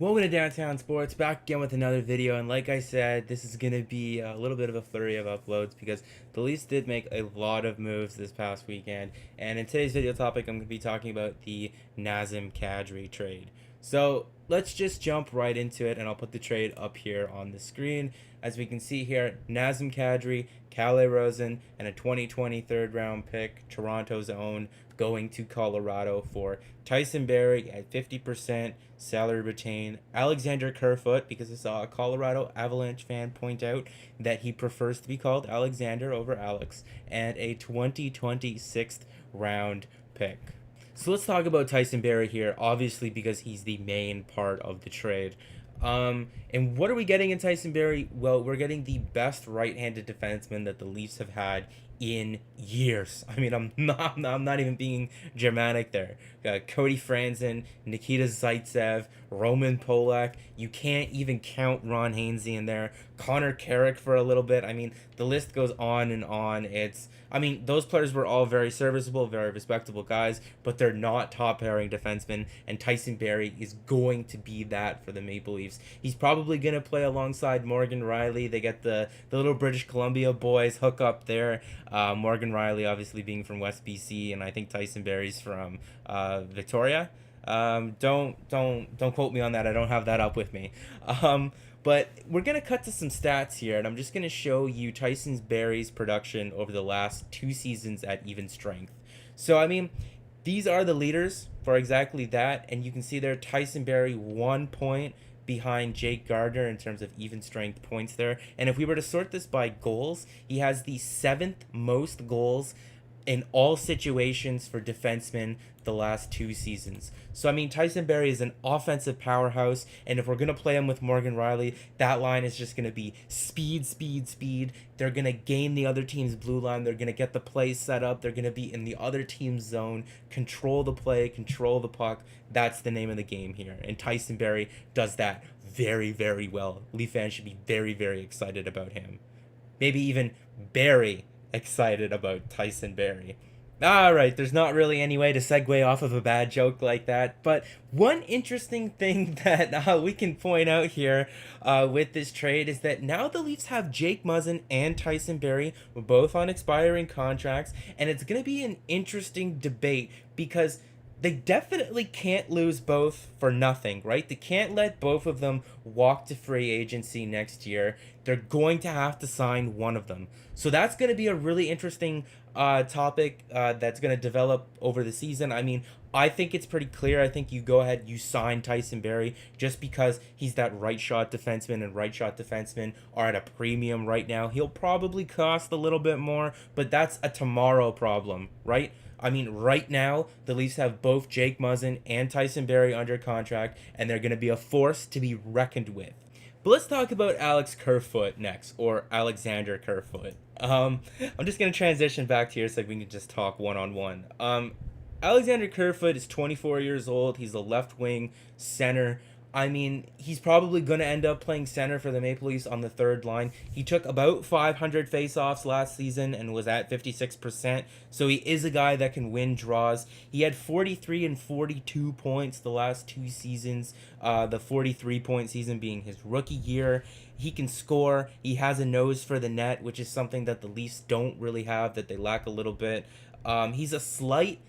Welcome to Downtown Sports, back again with another video, and like I said, this is going to be a little bit of a flurry of uploads because the Leafs did make a lot of moves this past weekend, and in today's video topic, I'm going to be talking about the Nazem Kadri trade. So let's just jump right into it, and I'll put the trade up here on the screen. As we can see here, Nazem Kadri, Calle Rosen, and a 2020 third-round pick, Toronto's own, going to Colorado for Tyson Barrie at 50%, salary retained, Alexander Kerfoot, because I saw a Colorado Avalanche fan point out that he prefers to be called Alexander over Alex, and a 2026th round pick. So let's talk about Tyson Barrie here, obviously because he's the main part of the trade. And what are we getting in Tyson Barrie? Well, we're getting the best right-handed defenseman that the Leafs have had in years. I mean, I'm not even being dramatic there. Cody Franzen, Nikita Zaitsev, Roman Polak. You can't even count Ron Hainsey in there. Connor Carrick for a little bit. I mean, the list goes on and on. Those players were all very serviceable, very respectable guys, but they're not top pairing defensemen, and Tyson Barrie is going to be that for the Maple Leafs. He's probably going to play alongside Morgan Rielly. They get the little British Columbia boys hook up there. Morgan Rielly obviously being from West BC, and I think Tyson Barrie's from Victoria. Don't quote me on that. I don't have that up with me. But we're going to cut to some stats here, and I'm just going to show you Tyson Barrie's production over the last 2 seasons at even strength. So, I mean, these are the leaders for exactly that, and you can see there Tyson Barrie 1 point behind Jake Gardiner in terms of even strength points there. And if we were to sort this by goals, he has the 7th most goals in all situations for defensemen the last 2 seasons. So, I mean, Tyson Barrie is an offensive powerhouse, and if we're going to play him with Morgan Rielly, that line is just going to be speed, speed, speed. They're going to gain the other team's blue line. They're going to get the play set up. They're going to be in the other team's zone, control the play, control the puck. That's the name of the game here, and Tyson Barrie does that very, very well. Leaf fans should be very, very excited about him. Maybe even Barrie excited about Tyson Barrie. Alright, there's not really any way to segue off of a bad joke like that, but one interesting thing that we can point out here with this trade is that now the Leafs have Jake Muzzin and Tyson Barrie both on expiring contracts, and it's going to be an interesting debate because they definitely can't lose both for nothing, right? They can't let both of them walk to free agency next year. They're going to have to sign one of them. So that's going to be a really interesting topic that's going to develop over the season. I mean, I think it's pretty clear. I think you go ahead, you sign Tyson Barrie just because he's that right shot defenseman, and right shot defensemen are at a premium right now. He'll probably cost a little bit more, but that's a tomorrow problem, right? I mean, right now, the Leafs have both Jake Muzzin and Tyson Barrie under contract, and they're going to be a force to be reckoned with. But let's talk about Alex Kerfoot next, or Alexander Kerfoot. I'm just going to transition back here so we can just talk one-on-one. Alexander Kerfoot is 24 years old. He's a left wing center. I mean, he's probably going to end up playing center for the Maple Leafs on the third line. He took about 500 faceoffs last season and was at 56%, so he is a guy that can win draws. He had 43 and 42 points the last 2 seasons, the 43-point season being his rookie year. He can score. He has a nose for the net, which is something that the Leafs don't really have, that they lack a little bit. He's a slight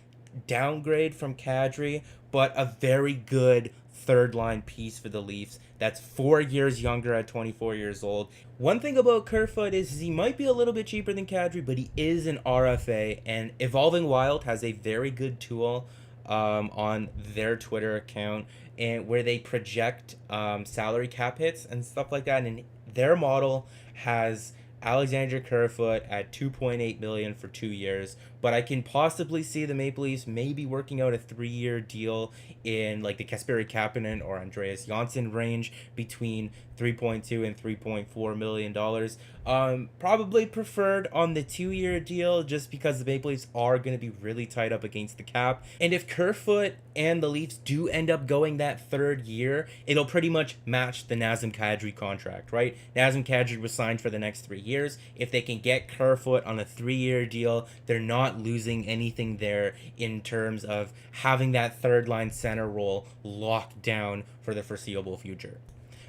downgrade from Kadri, but a very good third line piece for the Leafs. That's 4 years younger at 24 years old. One thing about Kerfoot is he might be a little bit cheaper than Kadri, but he is an RFA, and Evolving Wild has a very good tool on their Twitter account and where they project salary cap hits and stuff like that, and their model has Alexander Kerfoot at $2.8 million for 2 years, but I can possibly see the Maple Leafs maybe working out a 3-year deal in like the Kasperi Kapanen or Andreas Janssen range between $3.2 and $3.4 million. Probably preferred on the 2-year deal just because the Maple Leafs are going to be really tight up against the cap. And if Kerfoot and the Leafs do end up going that 3rd year, it'll pretty much match the Nazem Kadri contract, right? Nazem Kadri was signed for the next 3 years. years. If they can get Kerfoot on a 3-year deal, they're not losing anything there in terms of having that third line center role locked down for the foreseeable future.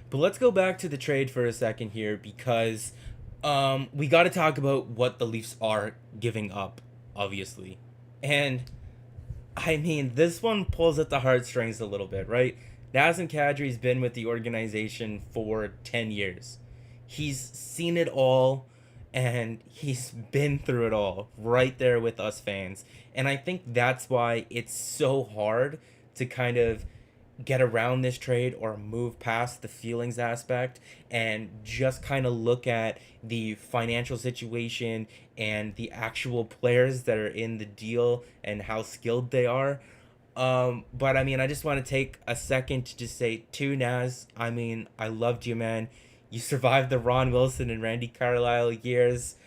But let's go back to the trade for a second here, because we got to talk about what the Leafs are giving up, obviously. And I mean, this one pulls at the heartstrings a little bit, right? Nazem Kadri's been with the organization for 10 years. He's seen it all, and he's been through it all right there with us fans. And I think that's why it's so hard to kind of get around this trade or move past the feelings aspect and just kind of look at the financial situation and the actual players that are in the deal and how skilled they are. But I mean, I just want to take a second to just say to Naz, I mean, I loved you, man. You survived the Ron Wilson and Randy Carlyle years.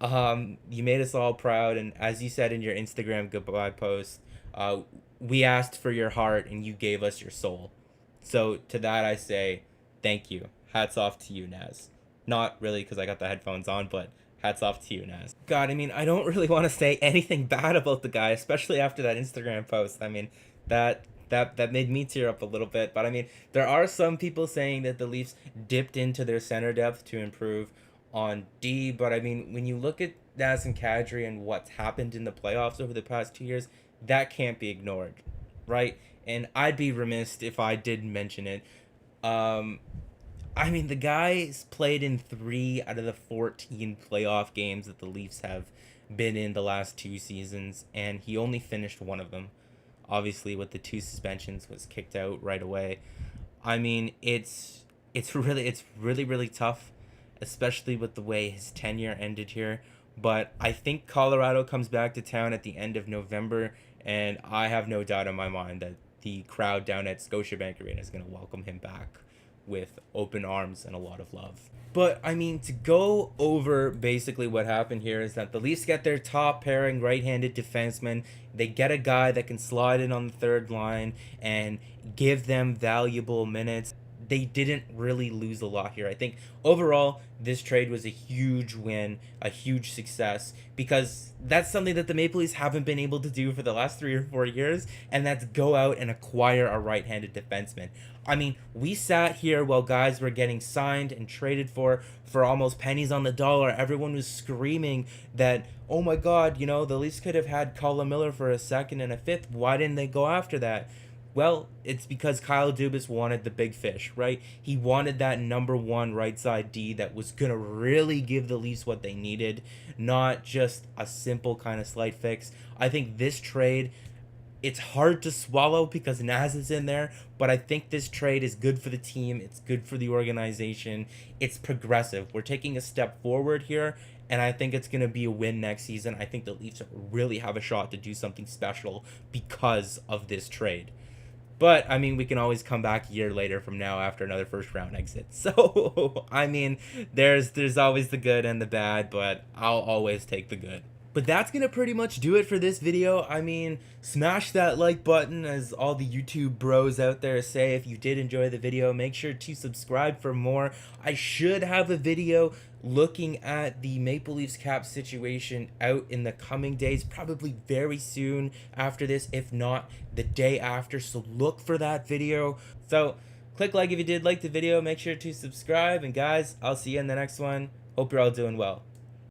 You made us all proud, and as you said in your Instagram goodbye post, we asked for your heart and you gave us your soul. So to that I say thank you. Hats off to you, Naz. Not really because I got the headphones on, but hats off to you, Naz. God, I mean, I don't really want to say anything bad about the guy, especially after that Instagram post. I mean, that made me tear up a little bit. But I mean, there are some people saying that the Leafs dipped into their center depth to improve on D. But I mean, when you look at Nazem Kadri and what's happened in the playoffs over the past 2 years, that can't be ignored, right? And I'd be remiss if I didn't mention it. I mean, the guy's played in 3 out of the 14 playoff games that the Leafs have been in the last 2 seasons, and he only finished one of them. Obviously, with the 2 suspensions, was kicked out right away. I mean, it's really tough, especially with the way his tenure ended here. But I think Colorado comes back to town at the end of November, and I have no doubt in my mind that the crowd down at Scotiabank Arena is going to welcome him back with open arms and a lot of love. But, I mean, to go over basically what happened here is that the Leafs get their top pairing right-handed defenseman. They get a guy that can slide in on the third line and give them valuable minutes. They didn't really lose a lot here. I think overall, this trade was a huge win, a huge success, because that's something that the Maple Leafs haven't been able to do for the last 3 or 4 years, and that's go out and acquire a right-handed defenseman. I mean, we sat here while guys were getting signed and traded for almost pennies on the dollar. Everyone was screaming that, oh my God, you know, the Leafs could have had Colin Miller for a second and a fifth. Why didn't they go after that? Well, it's because Kyle Dubas wanted the big fish, right? He wanted that number 1 right side D that was going to really give the Leafs what they needed, not just a simple kind of slight fix. I think this trade, it's hard to swallow because Naz is in there, but I think this trade is good for the team. It's good for the organization. It's progressive. We're taking a step forward here, and I think it's going to be a win next season. I think the Leafs really have a shot to do something special because of this trade. But, I mean, we can always come back a year later from now after another first-round exit. So, I mean, there's always the good and the bad, but I'll always take the good. But that's going to pretty much do it for this video. I mean, smash that like button, as all the YouTube bros out there say. If you did enjoy the video, make sure to subscribe for more. I should have a video looking at the Maple Leafs cap situation out in the coming days, probably very soon after this, if not the day after. So look for that video. So click like if you did like the video. Make sure to subscribe. And guys, I'll see you in the next one. Hope you're all doing well.